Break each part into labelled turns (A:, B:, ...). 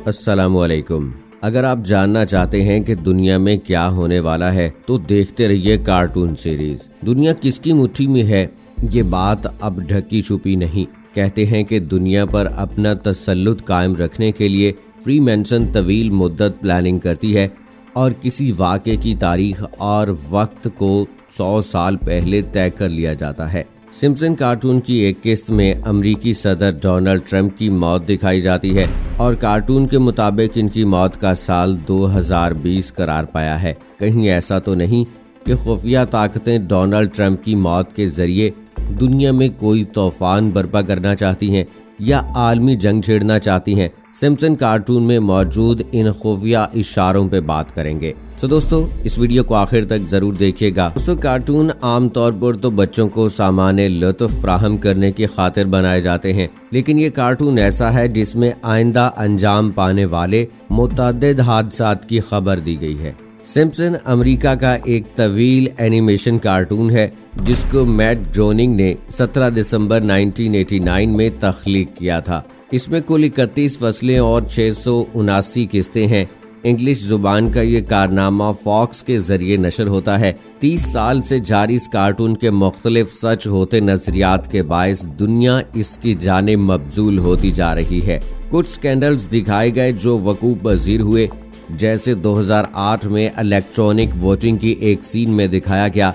A: अस्सलामुअलैकुम। अगर आप जानना चाहते हैं कि दुनिया में क्या होने वाला है तो देखते रहिए कार्टून सीरीज। दुनिया किसकी मुट्ठी में है, ये बात अब ढकी छुपी नहीं। कहते हैं कि दुनिया पर अपना तसल्लुत कायम रखने के लिए फ्रीमैसन तवील मुद्दत प्लानिंग करती है और किसी वाक़े की तारीख और वक्त को 100 साल पहले तय कर लिया जाता है। सिम्पसन कार्टून की एक किस्त में अमरीकी सदर डोनाल्ड ट्रंप की मौत दिखाई जाती है और कार्टून के मुताबिक इनकी मौत का साल 2020 करार पाया है। कहीं ऐसा तो नहीं कि खुफिया ताकतें डोनाल्ड ट्रंप की मौत के जरिए दुनिया में कोई तूफान बर्पा करना चाहती हैं या आलमी जंग छेड़ना चाहती हैं। सिम्पसन कार्टून में मौजूद इन खुफिया इशारों पे बात करेंगे। तो दोस्तों, इस वीडियो को आखिर तक जरूर देखिएगा। दोस्तों, कार्टून आमतौर पर तो बच्चों को सामान्य लुत्फ फ्राहम करने की खातिर बनाए जाते हैं, लेकिन ये कार्टून ऐसा है जिसमें आइंदा अंजाम पाने वाले मुतअद्दिद हादसात की खबर दी गई है। सिम्पसन अमेरिका का एक तवील एनिमेशन कार्टून है जिसको मैट ग्रोनिंग ने 17 दिसंबर 1989 में तख्लीक किया था। इसमें कुल 31 फसलें और 679 किस्तें हैं। इंग्लिश जुबान का ये कारनामा फॉक्स के जरिए नशर होता है। 30 साल से जारी इस कार्टून के मुख्तलिफ सच होते नजरियात के बायस दुनिया इसकी जानिब मबजूल होती जा रही है। कुछ स्कैंडल्स दिखाए गए जो वकूफ पजीर हुए, जैसे 2008 में इलेक्ट्रॉनिक वोटिंग की एक सीन में दिखाया गया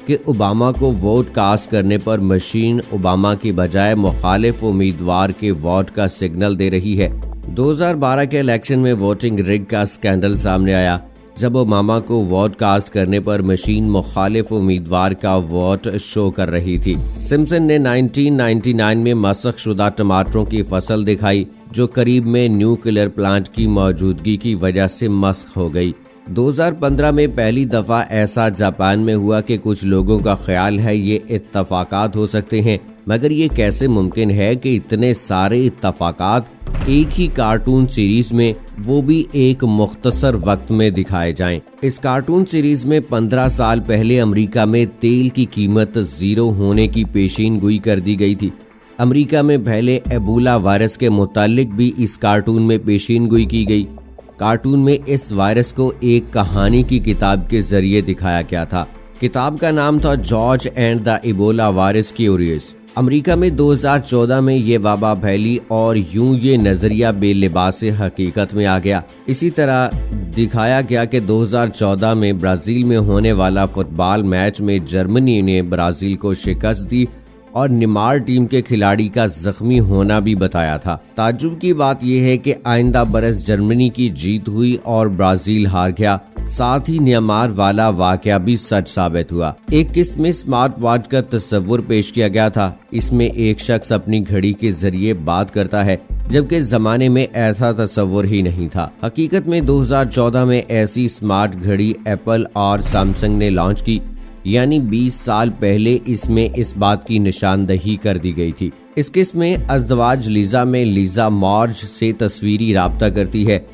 A: कि ओबामा को वोट कास्ट करने पर मशीन ओबामा की बजाय मुखालिफ उम्मीदवार के वोट का सिग्नल दे रही है। 2012 के इलेक्शन में वोटिंग रिग का स्कैंडल सामने आया, जब ओबामा को वोट कास्ट करने पर मशीन मुखालिफ उम्मीदवार का वोट शो कर रही थी। सिम्पसन ने 1999 में मसख शुदा टमाटरों की फसल दिखाई जो करीब में न्यूक्लियर प्लांट की मौजूदगी की वजह से मस्ख हो गई। 2015 में पहली दफा ऐसा जापान में हुआ कि कुछ लोगों का ख्याल है ये इत्तफाकात हो सकते हैं, मगर ये कैसे मुमकिन है कि इतने सारे इत्तफाकात एक ही कार्टून सीरीज में, वो भी एक मुख्तसर वक्त में दिखाए जाएं। इस कार्टून सीरीज में 15 साल पहले अमेरिका में तेल की कीमत 0 होने की पेशीन गोई कर दी गई थी। अमेरिका में फैले एबोला वायरस के मुतालिक भी इस कार्टून में पेशीन गोई की गई। कार्टून में इस वायरस को एक कहानी की किताब के जरिए दिखाया गया था। किताब का नाम था George and the Ebola virus curious. America में 2014 में ये वबा फैली और यूं ये नजरिया बेलिबास हकीकत में आ गया। इसी तरह दिखाया गया कि 2014 में ब्राजील में होने वाला फुटबॉल मैच में जर्मनी ने ब्राजील को शिकस्त दी और नेमार टीम के खिलाड़ी का जख्मी होना भी बताया था। ताज्जुब की बात यह है कि आइंदा बरस जर्मनी की जीत हुई और ब्राजील हार गया। साथ ही नेमार वाला वाकया भी सच साबित हुआ। एक किस्त में स्मार्ट वॉच का तस्वुर पेश किया गया था। इसमें एक शख्स अपनी घड़ी के जरिए बात करता है, जबकि इस जमाने में ऐसा तस्वुर ही नहीं था। हकीकत में 2014 में ऐसी स्मार्ट घड़ी एप्पल और सैमसंग ने लॉन्च की, यानी 20 साल पहले इसमें इस बात की निशानदही कर दी गई थी। इस किस्त में अज़दवाज लीजा में लीजा मॉर्ज से तस्वीरी राब्ता करती है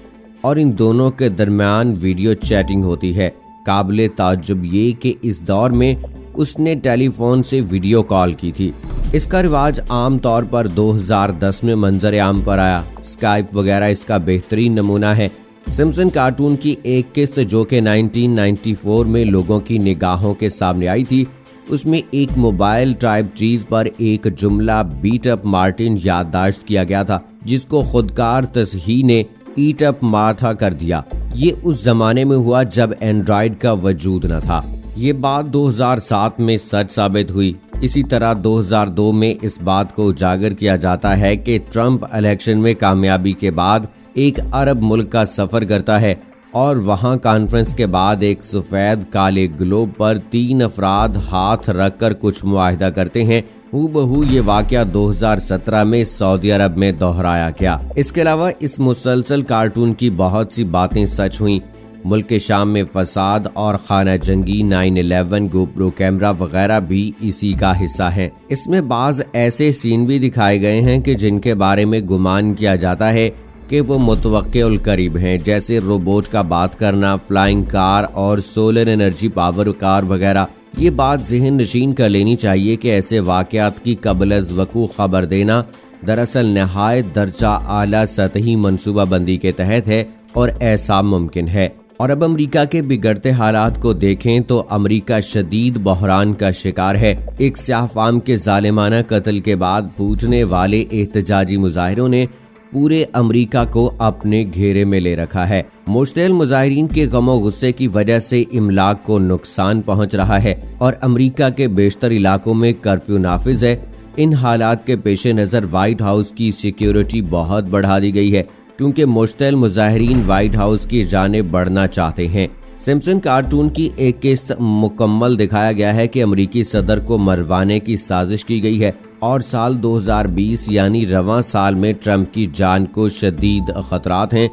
A: और इन दोनों के दरमियान वीडियो चैटिंग होती है। काबिले ताज्जुब ये कि इस दौर में उसने टेलीफोन से वीडियो कॉल की थी। इसका रिवाज आम तौर पर 2010 में मंजर आम पर आया। स्काइप वगैरह इसका बेहतरीन नमूना है। सिम्पसन कार्टून की एक किस्त जो कि 1994 में लोगों की निगाहों के सामने आई थी, उसमें एक मोबाइल टाइप चीज पर एक जुमला बीट अप मार्टिन याददाश्त किया गया था, जिसको खुदकार तस्हीह ने ईट अप मार्था कर दिया। ये उस जमाने में हुआ जब एंड्रॉइड का वजूद न था। ये बात 2007 में सच साबित हुई। इसी तरह 2002 में इस बात को उजागर किया जाता है कि ट्रंप इलेक्शन में कामयाबी के बाद एक अरब मुल्क का सफर करता है और वहां कॉन्फ्रेंस के बाद एक सफेद काले ग्लोब पर 3 अफराद हाथ रखकर कुछ मुआहिदा करते हैं। हूबहू ये वाकया 2017 में सऊदी अरब में दोहराया गया। इसके अलावा इस मुसलसल कार्टून की बहुत सी बातें सच हुई। मुल्क के शाम में फसाद और खाना जंगी, 9/11, गोप्रो कैमरा वगैरह भी इसी का हिस्सा है। इसमें बाज ऐसे सीन भी दिखाए गए हैं कि जिनके बारे में गुमान किया जाता है कि वो मुतवक्किल करीब हैं, जैसे रोबोट का बात करना, फ्लाइंग कार और सोलर एनर्जी पावर कार वगैरह। ये बात ज़हन नशीन कर लेनी चाहिए कि ऐसे वाक़यात की क़ब्ल अज़ वक़ू खबर देना दरअसल नहायत दर्जा आला सतही मंसूबाबंदी के तहत है और ऐसा मुमकिन है। और अब अमेरिका के बिगड़ते हालात को देखें तो अमेरिका शदीद बहरान का शिकार है। एक स्याह फाम के जालिमाना कत्ल के बाद पूछने वाले एहतजाजी मुजाहिरों ने पूरे अमेरिका को अपने घेरे में ले रखा है। मुश्तिल मुजाहिरीन के गमो गुस्से की वजह से इमलाक को नुकसान पहुंच रहा है और अमेरिका के बेशतर इलाकों में कर्फ्यू नाफिज है। इन हालात के पेश नज़र व्हाइट हाउस की सिक्योरिटी बहुत बढ़ा दी गई है क्योंकि मुश्तिल मुजाहिरीन व्हाइट हाउस की जानिब बढ़ना चाहते हैं। सिम्पसन कार्टून की एक किस्त मुकम्मल दिखाया गया है कि अमेरिकी सदर को मरवाने की साजिश की गई है और साल 2020 यानी रवां साल में ट्रंप की जान को शदीद खतरात हैं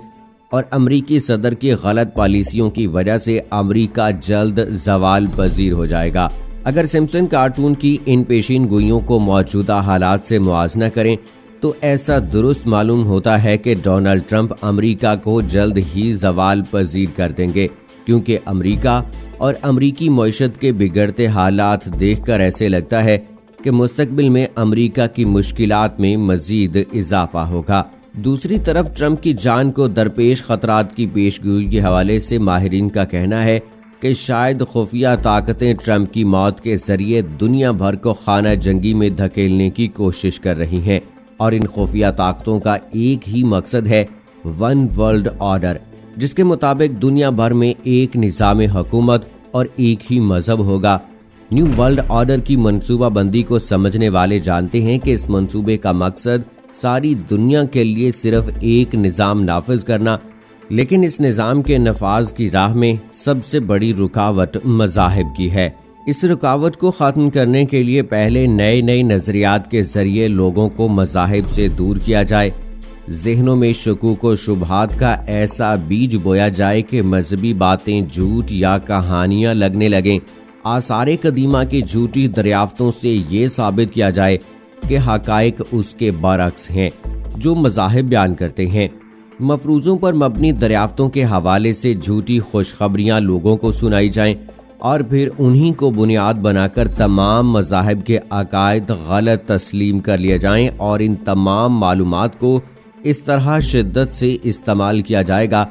A: और अमेरिकी सदर की गलत पॉलिसियों की वजह से अमेरिका जल्द जवाल पजीर हो जाएगा। अगर सिम्पसन कार्टून की इन पेशीन गोइयों को मौजूदा हालात से मुआजना करें तो ऐसा दुरुस्त मालूम होता है कि डोनाल्ड ट्रंप अमेरिका को जल्द ही जवाल पजीर कर देंगे, क्योंकि अमेरिका और अमेरिकी मईशत के बिगड़ते हालात देखकर ऐसे लगता है कि मुस्तकबिल में अमेरिका की मुश्किलात में मजीद इजाफा होगा। दूसरी तरफ ट्रंप की जान को दरपेश खतरात की पेशगोई के हवाले से माहिरीन का कहना है कि शायद खुफिया ताकतें ट्रंप की मौत के जरिए दुनिया भर को खाना जंगी में धकेलने की कोशिश कर रही हैं और इन खुफिया ताकतों का एक ही मकसद है वन वर्ल्ड ऑर्डर, जिसके मुताबिक दुनिया भर में एक निज़ाम हुकूमत और एक ही मजहब होगा। न्यू वर्ल्ड ऑर्डर की मंसूबाबंदी को समझने वाले जानते हैं कि इस मंसूबे का मकसद सारी दुनिया के लिए सिर्फ एक निज़ाम नाफिज करना, लेकिन इस निज़ाम के नफाज की राह में सबसे बड़ी रुकावट मज़ाहिब की है। इस रुकावट को ख़त्म करने के लिए पहले नए नए नज़रियात के ज़रिए लोगों को मज़ाहिब से दूर किया जाए, जहनों में शकूक व शुबहात का ऐसा बीज बोया जाए कि मजहबी बातें झूठ या कहानियाँ लगने लगें। आसारे कदीमा की झूठी दरियाफ्तों से ये साबित किया जाए कि हकायक उसके बरअक्स हैं जो मज़ाहिब बयान करते हैं। मफरूज़ों पर मबनी दरियाफ्तों के हवाले से झूठी खुशखबरियाँ लोगों को सुनाई जाएं और फिर उन्हीं को बुनियाद बनाकर तमाम मज़ाहिब के अकायद गलत तस्लीम कर लिए जाएं और इन तमाम मालूमात को इस तरह शिद्दत से इस्तेमाल किया जाएगा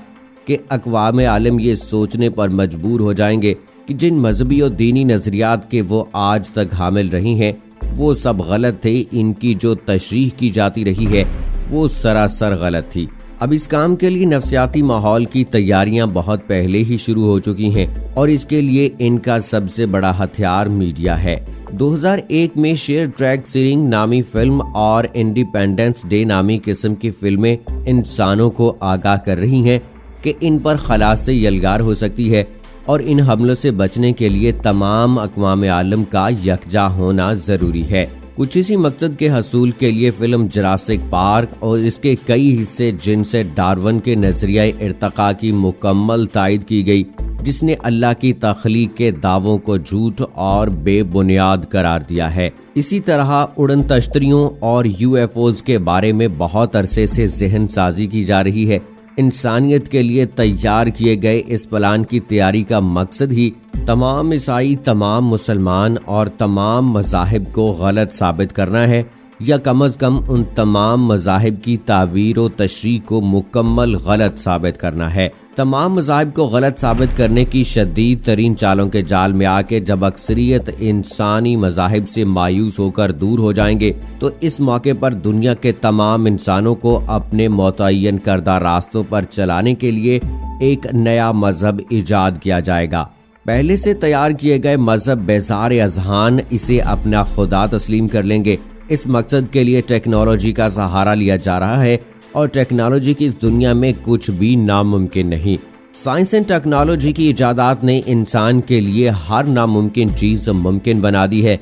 A: कि अक़वाम आलम ये सोचने पर मजबूर हो जाएंगे कि जिन मजहबी और दीनी नज़रियात के वो आज तक हामिल रही हैं वो सब गलत थे, इनकी जो तशरीह की जाती रही है वो सरासर गलत थी। अब इस काम के लिए नफ्सियाती माहौल की तैयारियां बहुत पहले ही शुरू हो चुकी हैं और इसके लिए इनका सबसे बड़ा हथियार मीडिया है। 2001 में शेयर ट्रैक सीरिंग नामी फिल्म और इंडिपेंडेंस डे नामी किस्म की फिल्में इंसानों को आगाह कर रही हैं कि इन पर खलास से यलगार हो सकती है और इन हमलों से बचने के लिए तमाम अक़वाम आलम का यकजा होना ज़रूरी है। कुछ इसी मकसद के हसूल के लिए फिल्म जुरासिक पार्क और इसके कई हिस्से जिनसे डार्विन के नजरिया इर्तका की मुकम्मल तायद की गई, जिसने अल्लाह की तख्लीक के दावों को झूठ और बेबुनियाद करार दिया है। इसी तरह उड़न तश्तरियों और UFOs के बारे में बहुत अरसे से जहन साजी की जा रही है। इंसानियत के लिए तैयार किए गए इस प्लान की तैयारी का मकसद ही तमाम ईसाई, तमाम मुसलमान और तमाम मज़ाहिब को गलत साबित करना है या कम अज़ कम उन तमाम मज़ाहिब की ताबीर व तशरीह को मुकम्मल गलत साबित करना है। तमाम मज़ाहिब को गलत साबित करने की शदीद तरीन चालों के जाल में आके जब अक्सरियत इंसानी मज़ाहिब से मायूस होकर दूर हो जाएंगे तो इस मौके पर दुनिया के तमाम इंसानों को अपने मुतय्यन करदा रास्तों पर चलाने के लिए एक नया मजहब ईजाद किया जाएगा। पहले से तैयार किए गए मजहब बेजार अजहान इसे अपना खुदा तस्लीम कर लेंगे। इस मकसद के लिए टेक्नोलॉजी का सहारा लिया जा रहा है और टेक्नोलॉजी की इस दुनिया में कुछ भी नामुमकिन नहीं। साइंस एंड टेक्नोलॉजी की इजादात ने इंसान के लिए हर नामुमकिन चीज़ मुमकिन बना दी है।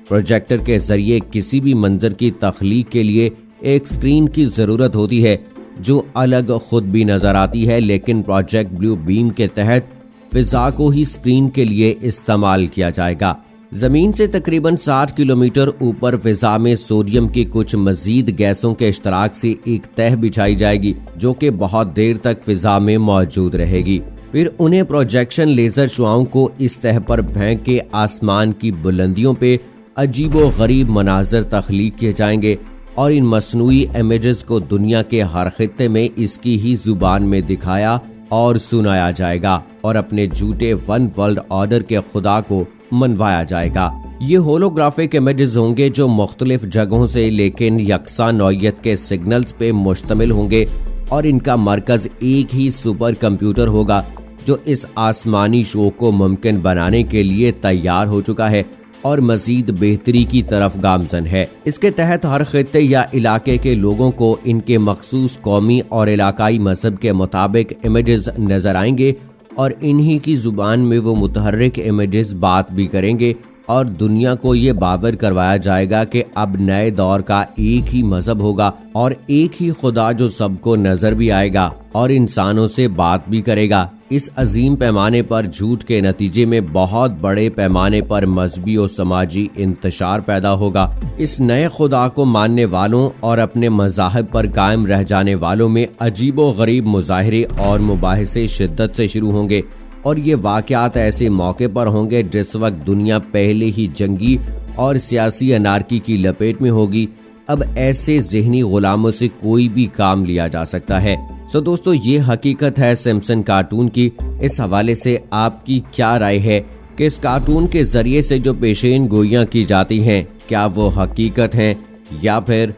A: प्रोजेक्टर के जरिए किसी भी मंजर की तख्लीक के लिए एक स्क्रीन की ज़रूरत होती है जो अलग खुद भी नज़र आती है, लेकिन प्रोजेक्ट ब्लू बीम के तहत फिजा को ही स्क्रीन के लिए इस्तेमाल किया जाएगा। जमीन से तकरीबन 60 किलोमीटर ऊपर फिजा में सोडियम की कुछ मजीद गैसों के इश्तराक से एक तह बिछाई जाएगी जो कि बहुत देर तक फिजा में मौजूद रहेगी। फिर उन्हें प्रोजेक्शन लेजर शुआओं को इस तह पर फेंक के आसमान की बुलंदियों पे अजीबो गरीब मनाजर तख्लीक किए जाएंगे। और इन मसनूई इमेजेस को दुनिया के हर खित्ते में इसकी ही जुबान में दिखाया और सुनाया जाएगा और अपने झूठे वन वर्ल्ड ऑर्डर के खुदा को मनवाया जाएगा। ये होलोग्राफिक इमेजेस होंगे जो मुख्तलिफ जगहों से लेकिन यकसा नौइयत के सिग्नल्स पे मुश्तमिल होंगे और इनका मरकज एक ही सुपर कंप्यूटर होगा जो इस आसमानी शो को मुमकिन बनाने के लिए तैयार हो चुका है और मजीद बेहतरी की तरफ गामजन है। इसके तहत हर खित्ते या इलाके के लोगों को इनके मखसूस कौमी और इलाकाई मजहब के मुताबिक इमेजेस नजर आएंगे और इन्हीं की जुबान में वो मुतहर्रिक इमेजेस बात भी करेंगे और दुनिया को ये बावर करवाया जाएगा कि अब नए दौर का एक ही मजहब होगा और एक ही खुदा जो सबको नजर भी आएगा और इंसानों से बात भी करेगा। इस अजीम पैमाने पर झूठ के नतीजे में बहुत बड़े पैमाने पर मजहबी और समाजी इंतशार पैदा होगा। इस नए खुदा को मानने वालों और अपने मज़ाहिब पर कायम रह जाने वालों में अजीबो गरीब मुजाहरे और मुबाहिसे शिद्दत से शुरू होंगे और ये वाक़यात ऐसे मौके पर होंगे जिस वक्त दुनिया पहले ही जंगी और सियासी अनारकी की लपेट में होगी। अब ऐसे ज़हनी गुलामों से कोई भी काम लिया जा सकता है। सो दोस्तों, ये हकीकत है सिम्पसन कार्टून की। इस हवाले से आपकी क्या राय है कि इस कार्टून के जरिए से जो पेशेन गोइयां की जाती हैं क्या वो हकीकत हैं या फिर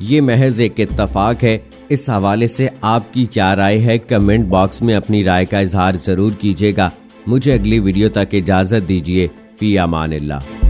A: ये महज एक इत्तफाक है? इस हवाले से आपकी क्या राय है? कमेंट बॉक्स में अपनी राय का इजहार जरूर कीजिएगा। मुझे अगली वीडियो तक इजाजत दीजिए। फी अमानिल्लाह।